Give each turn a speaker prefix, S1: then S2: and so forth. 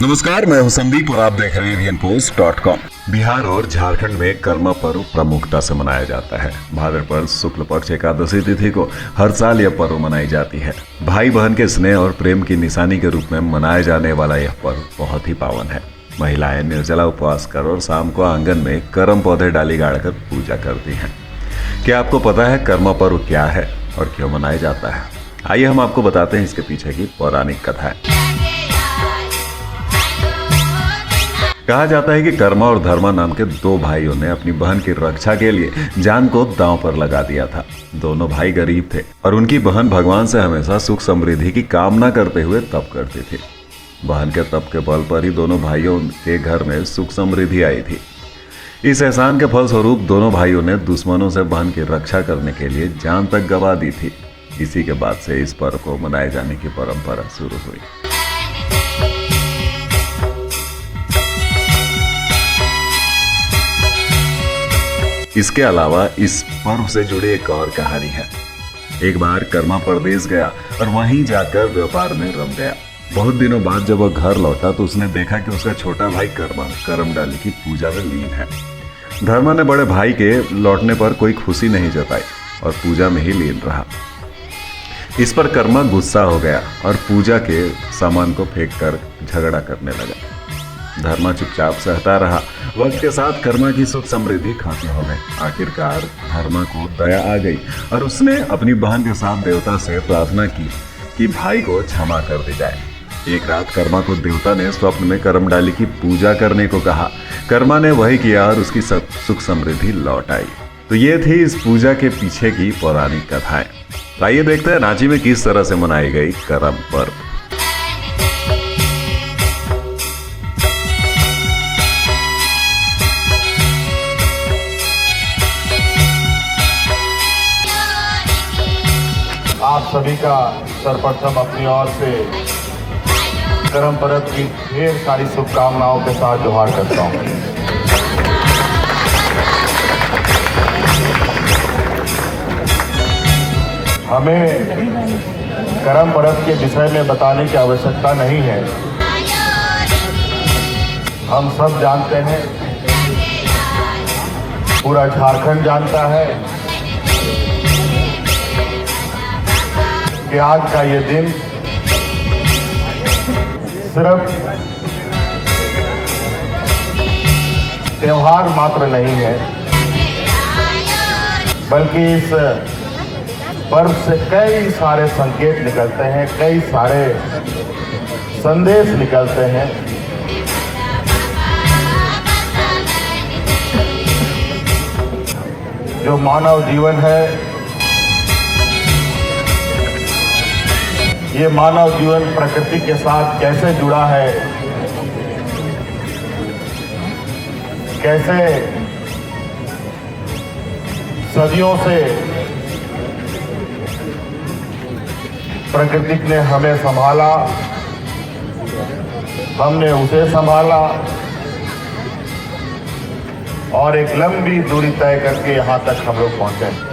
S1: नमस्कार, मैं हूं संदीप और आप देख रहे हैं indianpost.com। बिहार और झारखंड में कर्मा पर्व प्रमुखता से मनाया जाता है। भाद्रपद शुक्ल पक्ष एकादशी तिथि को हर साल यह पर्व मनाई जाती है। भाई बहन के स्नेह और प्रेम की निशानी के रूप में मनाया जाने वाला यह पर्व बहुत ही पावन है। महिलाएं निर्जला उपवास कर और शाम को आंगन में करम पौधे डाली गाड़कर पूजा करती हैं। क्या आपको पता है कर्मा पर्व क्या है और क्यों मनाया जाता है? आइए हम आपको बताते हैं इसके पीछे की पौराणिक कथा है। कहा जाता है कि कर्मा और धर्मा नाम के दो भाइयों ने अपनी बहन की रक्षा के लिए जान को दांव पर लगा दिया था। दोनों भाई गरीब थे और उनकी बहन भगवान से हमेशा सुख समृद्धि की कामना करते हुए तप करती थी। बहन के तप के बल पर ही दोनों भाइयों के घर में सुख समृद्धि आई थी। इस एहसान के फलस्वरूप दोनों भाइयों ने दुश्मनों से बहन की रक्षा करने के लिए जान तक गंवा दी थी। इसी के बाद से इस पर्व को मनाए जाने की परंपरा शुरू हुई। इसके अलावा इस पर्व से जुड़ी एक और कहानी है। एक बार कर्मा परदेश गया और वहीं जाकर व्यापार में रम गया। बहुत दिनों बाद जब वह घर लौटा तो उसने देखा कि उसका छोटा भाई कर्मा करम डाली की पूजा में लीन है। धर्मा ने बड़े भाई के लौटने पर कोई खुशी नहीं जताई और पूजा में ही लीन रहा। इस पर कर्मा गुस्सा हो गया और पूजा के सामान को फेंक कर झगड़ा करने लगा। धर्मा चुपचाप सहता रहा। वक्त के साथ कर्मा की सुख समृद्धि खत्म हो गई। आखिरकार धर्मा को दया आ गई और उसने अपनी बहन के साथ देवता से प्रार्थना की कि भाई को क्षमा कर दी जाए। एक रात कर्मा को देवता ने स्वप्न में करम डाली की पूजा करने को कहा। कर्मा ने वही किया और उसकी सुख समृद्धि लौट आई। तो ये थी इस पूजा के पीछे की पौराणिक कथाएं। आइए देखते हैं रांची में किस तरह से मनाई गई करम पर्व।
S2: आप सभी का सर्वप्रथम अपनी ओर से करम पर्व की ढेर सारी शुभकामनाओं के साथ जोहार करता हूँ। हमें करम पर्व के विषय में बताने की आवश्यकता नहीं है। हम सब जानते हैं, पूरा झारखंड जानता है कि आज का ये दिन सिर्फ त्योहार मात्र नहीं है, बल्कि इस पर्व से कई सारे संकेत निकलते हैं, कई सारे संदेश निकलते हैं। जो मानव जीवन है, ये मानव जीवन प्रकृति के साथ कैसे जुड़ा है, कैसे सदियों से प्रकृति ने हमें संभाला, हमने उसे संभाला और एक लंबी दूरी तय करके यहाँ तक हम लोग पहुंचे।